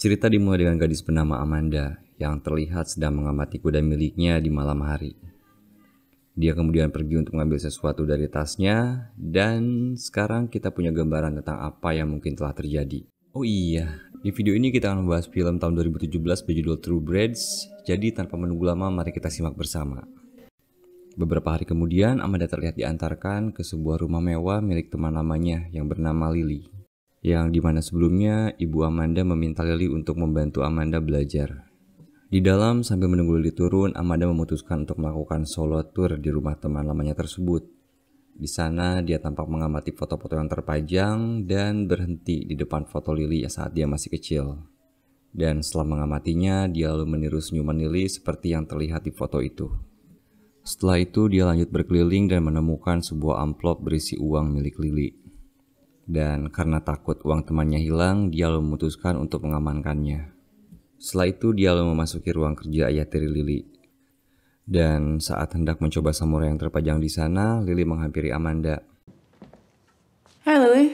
Cerita dimulai dengan gadis bernama Amanda yang terlihat sedang mengamati kuda miliknya di malam hari. Dia kemudian pergi untuk mengambil sesuatu dari tasnya, dan sekarang kita punya gambaran tentang apa yang mungkin telah terjadi. Oh iya, di video ini kita akan membahas film tahun 2017 berjudul True Breeds, jadi tanpa menunggu lama mari kita simak bersama. Beberapa hari kemudian, Amanda terlihat diantarkan ke sebuah rumah mewah milik teman lamanya yang bernama Lily. Yang dimana sebelumnya, ibu Amanda meminta Lily untuk membantu Amanda belajar. Di dalam, sambil menunggu Lily turun, Amanda memutuskan untuk melakukan solo tour di rumah teman lamanya tersebut. Di sana, dia tampak mengamati foto-foto yang terpajang dan berhenti di depan foto Lily saat dia masih kecil. Dan setelah mengamatinya, dia lalu meniru senyuman Lily seperti yang terlihat di foto itu. Setelah itu dia lanjut berkeliling dan menemukan sebuah amplop berisi uang milik Lily. Dan karena takut uang temannya hilang, dia lalu memutuskan untuk mengamankannya. Setelah itu dia lalu memasuki ruang kerja ayah tiri Lily. Dan saat hendak mencoba samurai yang terpajang di sana, Lily menghampiri Amanda. Hi Lily.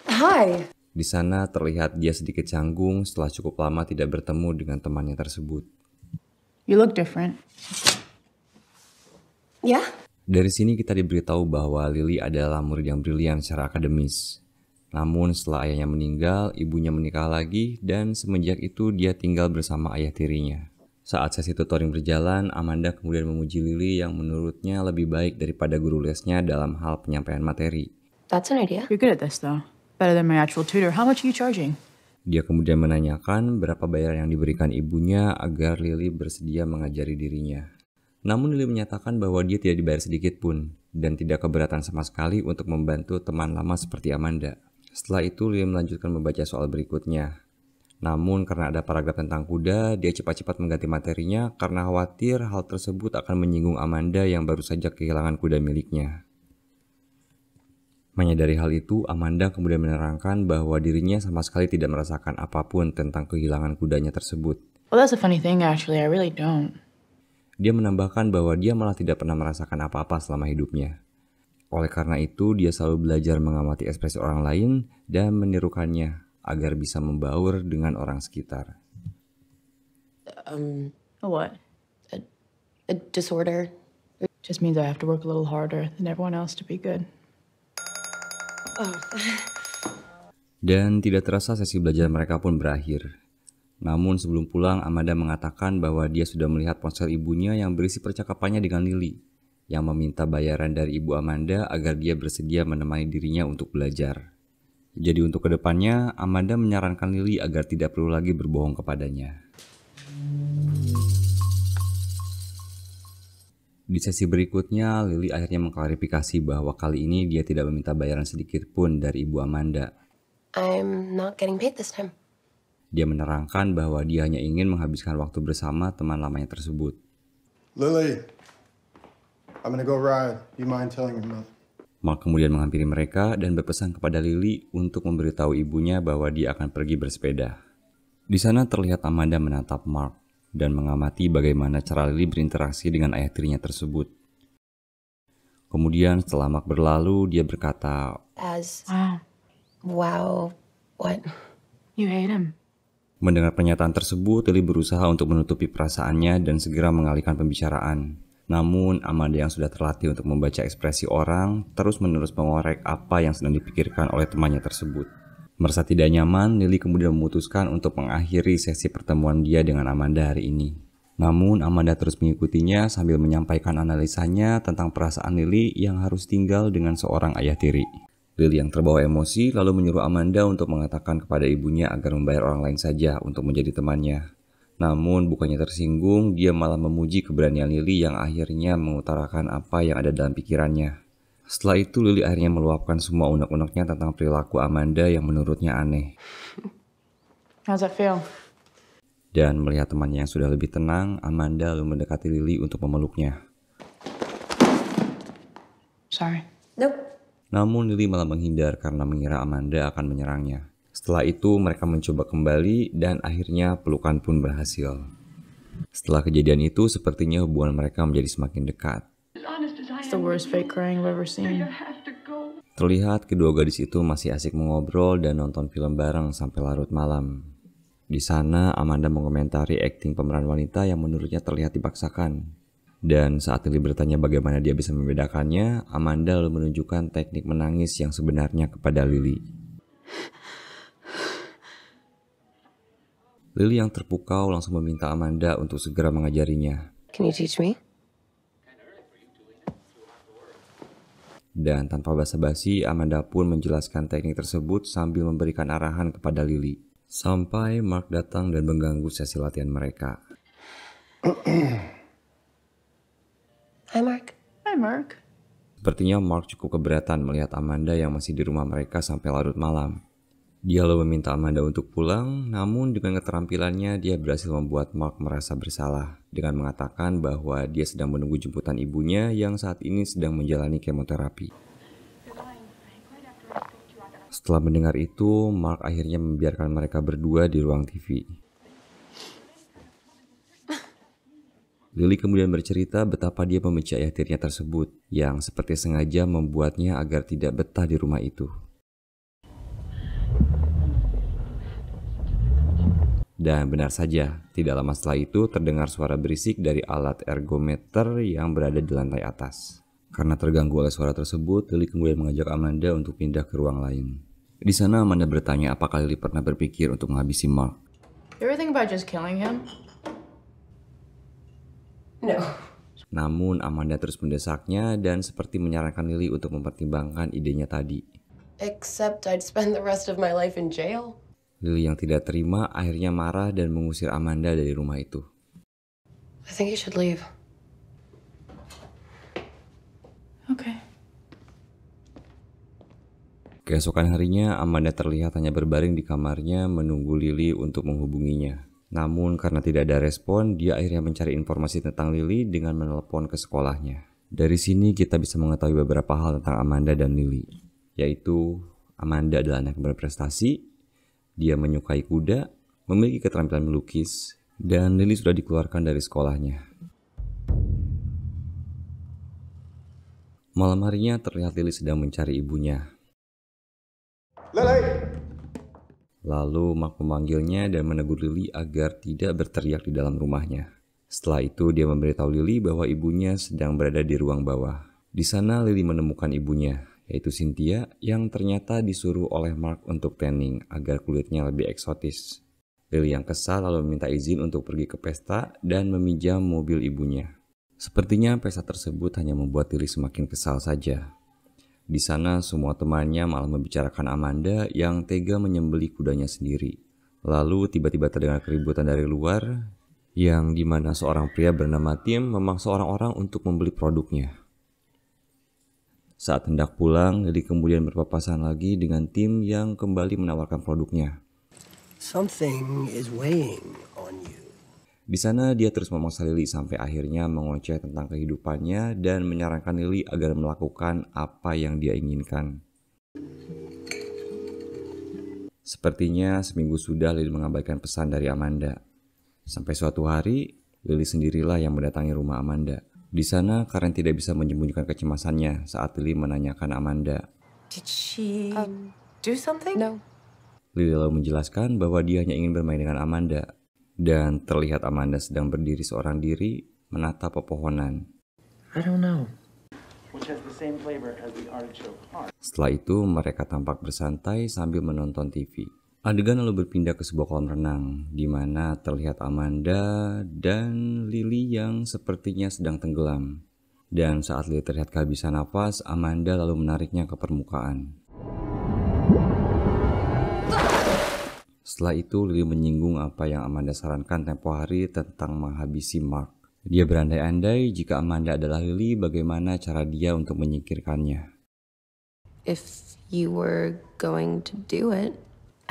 Hi. Di sana terlihat dia sedikit canggung setelah cukup lama tidak bertemu dengan temannya tersebut. You look different. Yeah? Dari sini kita diberitahu bahwa Lily adalah murid yang brilian secara akademis. Namun setelah ayahnya meninggal, ibunya menikah lagi dan semenjak itu dia tinggal bersama ayah tirinya. Saat sesi tutoring berjalan, Amanda kemudian memuji Lily yang menurutnya lebih baik daripada guru lesnya dalam hal penyampaian materi. That's an idea. You're good at this though. Better than my actual tutor. How much are you charging? Dia kemudian menanyakan berapa bayaran yang diberikan ibunya agar Lily bersedia mengajari dirinya. Namun Lily menyatakan bahwa dia tidak dibayar sedikit pun dan tidak keberatan sama sekali untuk membantu teman lama seperti Amanda. Setelah itu Lily melanjutkan membaca soal berikutnya. Namun karena ada paragraf tentang kuda, dia cepat-cepat mengganti materinya karena khawatir hal tersebut akan menyinggung Amanda yang baru saja kehilangan kuda miliknya. Menyadari hal itu, Amanda kemudian menerangkan bahwa dirinya sama sekali tidak merasakan apapun tentang kehilangan kudanya tersebut. Well, that's a funny thing actually. I really don't. Dia menambahkan bahwa dia malah tidak pernah merasakan apa-apa selama hidupnya. Oleh karena itu, dia selalu belajar mengamati ekspresi orang lain dan menirukannya agar bisa membaur dengan orang sekitar. A what? A disorder. Just means I have to work a little harder than everyone else to be good. Dan tidak terasa sesi belajar mereka pun berakhir. Namun sebelum pulang, Amanda mengatakan bahwa dia sudah melihat ponsel ibunya yang berisi percakapannya dengan Lily, yang meminta bayaran dari ibu Amanda agar dia bersedia menemani dirinya untuk belajar. Jadi untuk kedepannya, Amanda menyarankan Lily agar tidak perlu lagi berbohong kepadanya. Di sesi berikutnya, Lily akhirnya mengklarifikasi bahwa kali ini dia tidak meminta bayaran sedikit pun dari ibu Amanda. I'm not getting paid this time. Dia menerangkan bahwa dia hanya ingin menghabiskan waktu bersama teman lamanya tersebut. Lily, I'm gonna go ride. Do you mind telling your mother? Mark kemudian menghampiri mereka dan berpesan kepada Lily untuk memberitahu ibunya bahwa dia akan pergi bersepeda. Di sana terlihat Amanda menatap Mark dan mengamati bagaimana cara Lily berinteraksi dengan ayah tirinya tersebut. Kemudian setelah Mark berlalu, dia berkata, Wow, what? You hate him. Mendengar pernyataan tersebut, Lily berusaha untuk menutupi perasaannya dan segera mengalihkan pembicaraan. Namun, Amanda yang sudah terlatih untuk membaca ekspresi orang, terus-menerus mengorek apa yang sedang dipikirkan oleh temannya tersebut. Merasa tidak nyaman, Lily kemudian memutuskan untuk mengakhiri sesi pertemuan dia dengan Amanda hari ini. Namun, Amanda terus mengikutinya sambil menyampaikan analisanya tentang perasaan Lily yang harus tinggal dengan seorang ayah tiri. Lily yang terbawa emosi lalu menyuruh Amanda untuk mengatakan kepada ibunya agar membayar orang lain saja untuk menjadi temannya. Namun bukannya tersinggung, dia malah memuji keberanian Lily yang akhirnya mengutarakan apa yang ada dalam pikirannya. Setelah itu Lily akhirnya meluapkan semua unek-uneknya tentang perilaku Amanda yang menurutnya aneh. How's that feel? Dan melihat temannya yang sudah lebih tenang, Amanda lalu mendekati Lily untuk memeluknya. Sorry. Nope. Namun Lily malah menghindar karena mengira Amanda akan menyerangnya. Setelah itu mereka mencoba kembali dan akhirnya pelukan pun berhasil. Setelah kejadian itu sepertinya hubungan mereka menjadi semakin dekat. It's the worst fake crying I've ever seen. Terlihat kedua gadis itu masih asik mengobrol dan nonton film bareng sampai larut malam. Di sana Amanda mengomentari akting pemeran wanita yang menurutnya terlihat dipaksakan. Dan saat Lily bertanya bagaimana dia bisa membedakannya, Amanda lalu menunjukkan teknik menangis yang sebenarnya kepada Lily. Lily yang terpukau langsung meminta Amanda untuk segera mengajarinya. Can you teach me? Dan tanpa basa-basi, Amanda pun menjelaskan teknik tersebut sambil memberikan arahan kepada Lily. Sampai Mark datang dan mengganggu sesi latihan mereka. Hi, Mark. Hi, Mark. Sepertinya Mark cukup keberatan melihat Amanda yang masih di rumah mereka sampai larut malam. Dia lalu meminta Amanda untuk pulang, namun dengan keterampilannya dia berhasil membuat Mark merasa bersalah dengan mengatakan bahwa dia sedang menunggu jemputan ibunya yang saat ini sedang menjalani kemoterapi. Setelah mendengar itu, Mark akhirnya membiarkan mereka berdua di ruang TV. Lily kemudian bercerita betapa dia membenci ayah tirinya tersebut yang seperti sengaja membuatnya agar tidak betah di rumah itu. Dan benar saja, tidak lama setelah itu terdengar suara berisik dari alat ergometer yang berada di lantai atas. Karena terganggu oleh suara tersebut, Lily kemudian mengajak Amanda untuk pindah ke ruang lain. Di sana Amanda bertanya apakah Lily pernah berpikir untuk menghabisi Mark. You ever think about just killing him? No. Namun Amanda terus mendesaknya dan seperti menyarankan Lily untuk mempertimbangkan idenya tadi. Except I'd spend the rest of my life in jail. Lily yang tidak terima akhirnya marah dan mengusir Amanda dari rumah itu. I think you should leave. Okay. Keesokan harinya, Amanda terlihat hanya berbaring di kamarnya menunggu Lily untuk menghubunginya. Namun karena tidak ada respon, dia akhirnya mencari informasi tentang Lily dengan menelepon ke sekolahnya. Dari sini kita bisa mengetahui beberapa hal tentang Amanda dan Lily, yaitu Amanda adalah anak yang berprestasi, dia menyukai kuda, memiliki keterampilan melukis, dan Lily sudah dikeluarkan dari sekolahnya. Malam harinya terlihat Lily sedang mencari ibunya. Lily! Lalu Mark memanggilnya dan menegur Lily agar tidak berteriak di dalam rumahnya. Setelah itu dia memberitahu Lily bahwa ibunya sedang berada di ruang bawah. Di sana Lily menemukan ibunya, yaitu Cynthia yang ternyata disuruh oleh Mark untuk tanning agar kulitnya lebih eksotis. Lily yang kesal lalu meminta izin untuk pergi ke pesta dan meminjam mobil ibunya. Sepertinya pesta tersebut hanya membuat Lily semakin kesal saja. Di sana semua temannya malah membicarakan Amanda yang tega menyembelih kudanya sendiri. Lalu tiba-tiba terdengar keributan dari luar yang dimana seorang pria bernama Tim memaksa orang-orang untuk membeli produknya. Saat hendak pulang, Lily kemudian berpapasan lagi dengan Tim yang kembali menawarkan produknya. Something is weighing on you. Di sana dia terus memaksa Lily sampai akhirnya mengoceh tentang kehidupannya dan menyarankan Lily agar melakukan apa yang dia inginkan. Sepertinya seminggu sudah Lily mengabaikan pesan dari Amanda. Sampai suatu hari, Lily sendirilah yang mendatangi rumah Amanda. Di sana Karen tidak bisa menyembunyikan kecemasannya saat Lily menanyakan Amanda. Did she do something? No. Lily lalu menjelaskan bahwa dia hanya ingin bermain dengan Amanda. Dan terlihat Amanda sedang berdiri seorang diri menatap pepohonan. I don't know. Which has the same flavor as the artichoke heart. Setelah itu mereka tampak bersantai sambil menonton TV. Adegan lalu berpindah ke sebuah kolam renang, di mana terlihat Amanda dan Lily yang sepertinya sedang tenggelam. Dan saat Lily terlihat kehabisan napas, Amanda lalu menariknya ke permukaan. Setelah itu Lily menyinggung apa yang Amanda sarankan tempo hari tentang menghabisi Mark. Dia berandai-andai jika Amanda adalah Lily, bagaimana cara dia untuk menyingkirkannya. If you were going to do it,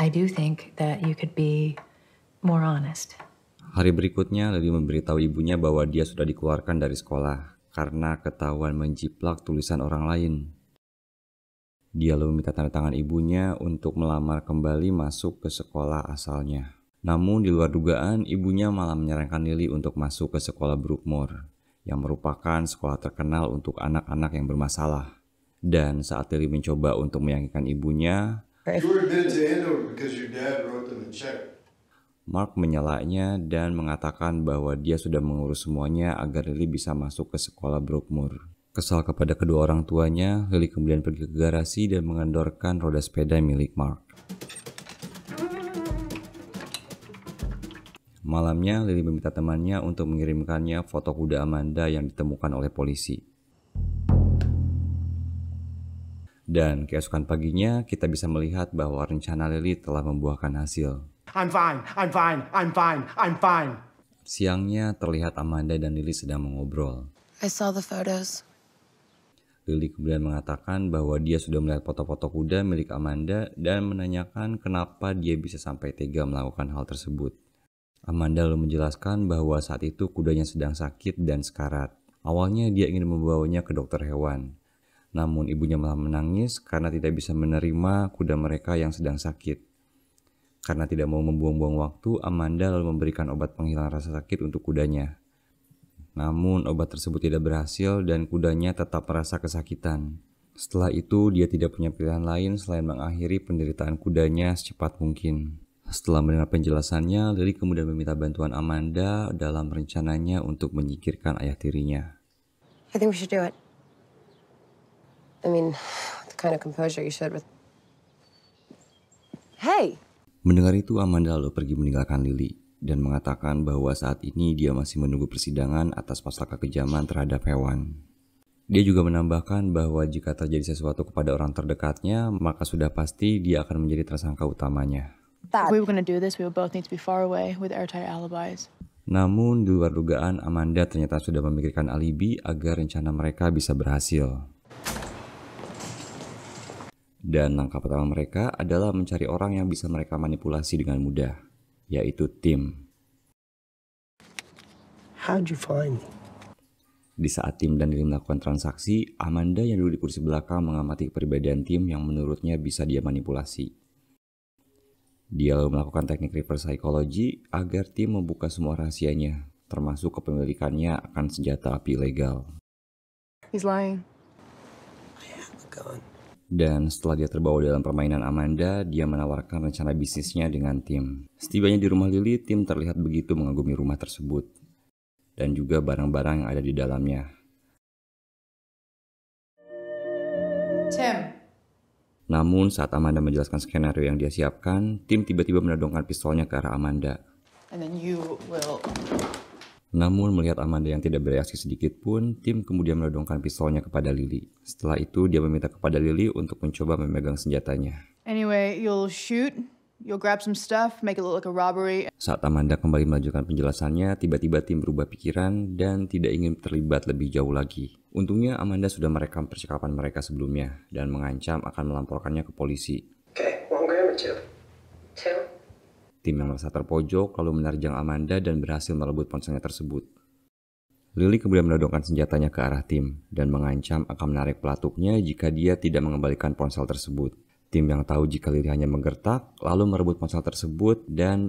I do think that you could be more honest. Hari berikutnya Lily memberitahu ibunya bahwa dia sudah dikeluarkan dari sekolah karena ketahuan menjiplak tulisan orang lain. Dia lalu meminta tanda tangan ibunya untuk melamar kembali masuk ke sekolah asalnya. Namun di luar dugaan, ibunya malah menyarankan Lily untuk masuk ke sekolah Brookmore, yang merupakan sekolah terkenal untuk anak-anak yang bermasalah. Dan saat Lily mencoba untuk meyakinkan ibunya, You were admitted to Andover because your dad wrote them a check. Mark menyalanya dan mengatakan bahwa dia sudah mengurus semuanya agar Lily bisa masuk ke sekolah Brookmore. Kesal kepada kedua orang tuanya, Lily kemudian pergi ke garasi dan mengendorkan roda sepeda milik Mark. Malamnya, Lily meminta temannya untuk mengirimkannya foto kuda Amanda yang ditemukan oleh polisi. Dan keesokan paginya, kita bisa melihat bahwa rencana Lily telah membuahkan hasil. I'm fine. I'm fine. I'm fine. I'm fine. Siangnya, terlihat Amanda dan Lily sedang mengobrol. I saw the photos. Lily kemudian mengatakan bahwa dia sudah melihat foto-foto kuda milik Amanda dan menanyakan kenapa dia bisa sampai tega melakukan hal tersebut. Amanda lalu menjelaskan bahwa saat itu kudanya sedang sakit dan sekarat. Awalnya dia ingin membawanya ke dokter hewan. Namun ibunya malah menangis karena tidak bisa menerima kuda mereka yang sedang sakit. Karena tidak mau membuang-buang waktu, Amanda lalu memberikan obat penghilang rasa sakit untuk kudanya. Namun obat tersebut tidak berhasil dan kudanya tetap merasa kesakitan. Setelah itu dia tidak punya pilihan lain selain mengakhiri penderitaan kudanya secepat mungkin. Setelah mendengar penjelasannya, Lily kemudian meminta bantuan Amanda dalam rencananya untuk menyingkirkan ayah tirinya. I think we should do it. I mean, the kind of composure you showed with... Hey! Mendengar itu, Amanda lalu pergi meninggalkan Lily dan mengatakan bahwa saat ini dia masih menunggu persidangan atas pasal kekejaman terhadap hewan. Dia juga menambahkan bahwa jika terjadi sesuatu kepada orang terdekatnya, maka sudah pasti dia akan menjadi tersangka utamanya. If we were going to do this, we would both need to be far away with airtight alibis. Namun, di luar dugaan, Amanda ternyata sudah memikirkan alibi agar rencana mereka bisa berhasil. Dan langkah pertama mereka adalah mencari orang yang bisa mereka manipulasi dengan mudah, yaitu Tim. How'd you find me? Di saat Tim dan Lily melakukan transaksi, Amanda yang duduk di kursi belakang mengamati kepribadian Tim yang menurutnya bisa dia manipulasi. Dia lalu melakukan teknik reverse psychology agar Tim membuka semua rahasianya, termasuk kepemilikannya akan senjata api ilegal. He's lying. I have a gun. Dan setelah dia terbawa dalam permainan Amanda, dia menawarkan rencana bisnisnya dengan Tim. Setibanya di rumah Lily, Tim terlihat begitu mengagumi rumah tersebut. Dan juga barang-barang yang ada di dalamnya. Tim. Namun saat Amanda menjelaskan skenario yang dia siapkan, Tim tiba-tiba menodongkan pistolnya ke arah Amanda. And then you will... Namun melihat Amanda yang tidak bereaksi sedikit pun, Tim kemudian menodongkan pistolnya kepada Lily. Setelah itu dia meminta kepada Lily untuk mencoba memegang senjatanya. Anyway, you'll shoot, you'll grab some stuff, make it look like a robbery. Saat Amanda kembali melanjutkan penjelasannya, tiba-tiba Tim berubah pikiran dan tidak ingin terlibat lebih jauh lagi. Untungnya Amanda sudah merekam percakapan mereka sebelumnya dan mengancam akan melamporkannya ke polisi. Okay, 1 gram or 2? 2? Tim yang merasa terpojok lalu menerjang Amanda dan berhasil merebut ponselnya tersebut. Lily kemudian menodongkan senjatanya ke arah Tim dan mengancam akan menarik pelatuknya jika dia tidak mengembalikan ponsel tersebut. Tim yang tahu jika Lily hanya menggertak lalu merebut ponsel tersebut dan...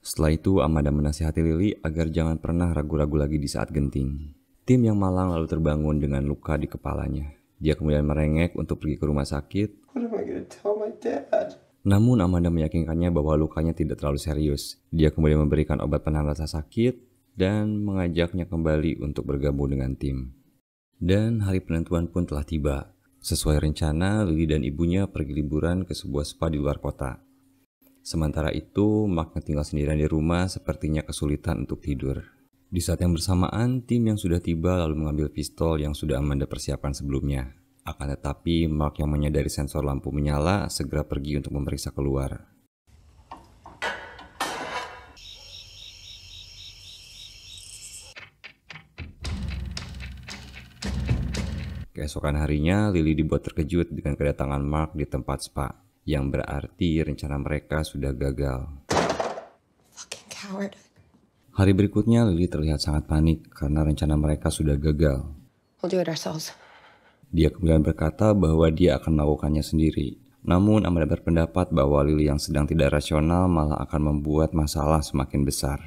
Setelah itu Amanda menasihati Lily agar jangan pernah ragu-ragu lagi di saat genting. Tim yang malang lalu terbangun dengan luka di kepalanya. Dia kemudian merengek untuk pergi ke rumah sakit. What am I gonna tell my dad? Namun Amanda meyakinkannya bahwa lukanya tidak terlalu serius. Dia kemudian memberikan obat penahan rasa sakit dan mengajaknya kembali untuk bergabung dengan Tim. Dan hari penentuan pun telah tiba. Sesuai rencana, Lily dan ibunya pergi liburan ke sebuah spa di luar kota. Sementara itu, Mark yang tinggal sendirian di rumah sepertinya kesulitan untuk tidur. Di saat yang bersamaan, Tim yang sudah tiba lalu mengambil pistol yang sudah Amanda persiapkan sebelumnya. Akan tetapi, Mark yang menyadari sensor lampu menyala segera pergi untuk memeriksa keluar. Keesokan harinya, Lily dibuat terkejut dengan kedatangan Mark di tempat spa, yang berarti rencana mereka sudah gagal. Fucking coward. Hari berikutnya, Lily terlihat sangat panik karena rencana mereka sudah gagal. We'll do it ourselves. Dia kemudian berkata bahwa dia akan melakukannya sendiri. Namun Amanda berpendapat bahwa Lily yang sedang tidak rasional malah akan membuat masalah semakin besar.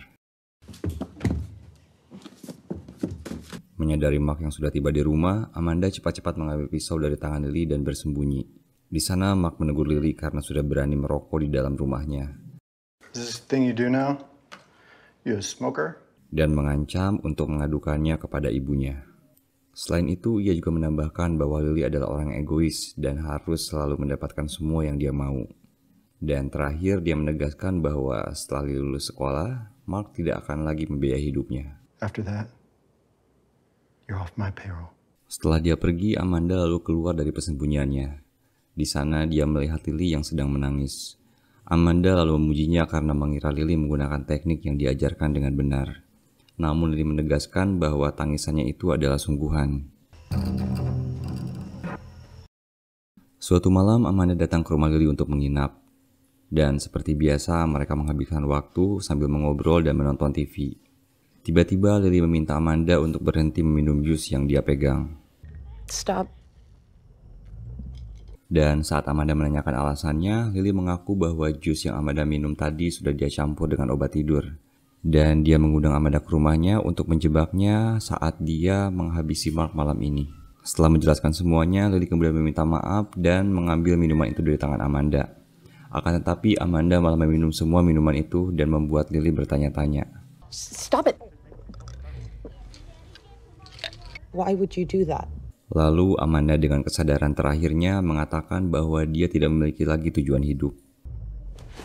Menyadari Mark yang sudah tiba di rumah, Amanda cepat-cepat mengambil pisau dari tangan Lily dan bersembunyi. Di sana Mark menegur Lily karena sudah berani merokok di dalam rumahnya. Is this the thing you do now? You a smoker? Dan mengancam untuk mengadukannya kepada ibunya. Selain itu, ia juga menambahkan bahwa Lily adalah orang yang egois dan harus selalu mendapatkan semua yang dia mau. Dan terakhir, dia menegaskan bahwa setelah Lily lulus sekolah, Mark tidak akan lagi membiayai hidupnya. After that, you're off my payroll. Setelah dia pergi, Amanda lalu keluar dari persembunyiannya. Di sana, dia melihat Lily yang sedang menangis. Amanda lalu memujinya karena mengira Lily menggunakan teknik yang diajarkan dengan benar. Namun Lily menegaskan bahwa tangisannya itu adalah sungguhan. Suatu malam Amanda datang ke rumah Lily untuk menginap. Dan seperti biasa mereka menghabiskan waktu sambil mengobrol dan menonton TV. Tiba-tiba Lily meminta Amanda untuk berhenti meminum jus yang dia pegang. Stop. Dan saat Amanda menanyakan alasannya, Lily mengaku bahwa jus yang Amanda minum tadi sudah dia campur dengan obat tidur. Dan dia mengundang Amanda ke rumahnya untuk menjebaknya saat dia menghabisi Mark malam ini. Setelah menjelaskan semuanya, Lily kemudian meminta maaf dan mengambil minuman itu dari tangan Amanda. Akan tetapi Amanda malah meminum semua minuman itu dan membuat Lily bertanya-tanya. Stop it. Why would you do that? Lalu Amanda dengan kesadaran terakhirnya mengatakan bahwa dia tidak memiliki lagi tujuan hidup.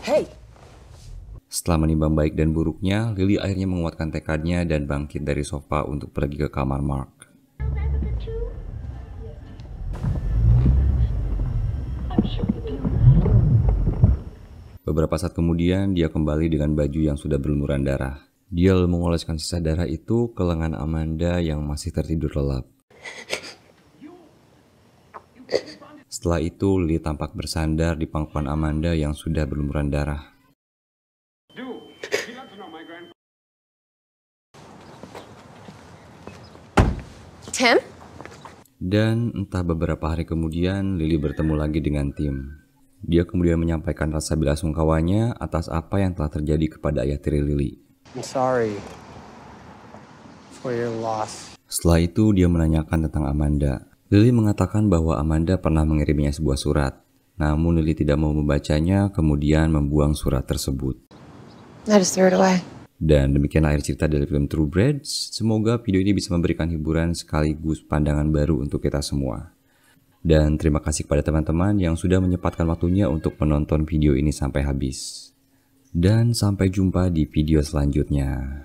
Hey! Setelah menimbang baik dan buruknya, Lily akhirnya menguatkan tekadnya dan bangkit dari sofa untuk pergi ke kamar Mark. Beberapa saat kemudian, dia kembali dengan baju yang sudah berlumuran darah. Dia lalu mengoleskan sisa darah itu ke lengan Amanda yang masih tertidur lelap. Setelah itu, Lily tampak bersandar di pangkuan Amanda yang sudah berlumuran darah. Tim? Dan entah beberapa hari kemudian, Lily bertemu lagi dengan Tim. Dia kemudian menyampaikan rasa belasungkawanya atas apa yang telah terjadi kepada ayah tiri Lily. I'm sorry for your loss. Setelah itu, dia menanyakan tentang Amanda. Lily mengatakan bahwa Amanda pernah mengirimnya sebuah surat. Namun Lily tidak mau membacanya, kemudian membuang surat tersebut. I just threw it away. Dan demikianlah akhir cerita dari film True Bread. Semoga video ini bisa memberikan hiburan sekaligus pandangan baru untuk kita semua. Dan terima kasih kepada teman-teman yang sudah menyempatkan waktunya untuk menonton video ini sampai habis. Dan sampai jumpa di video selanjutnya.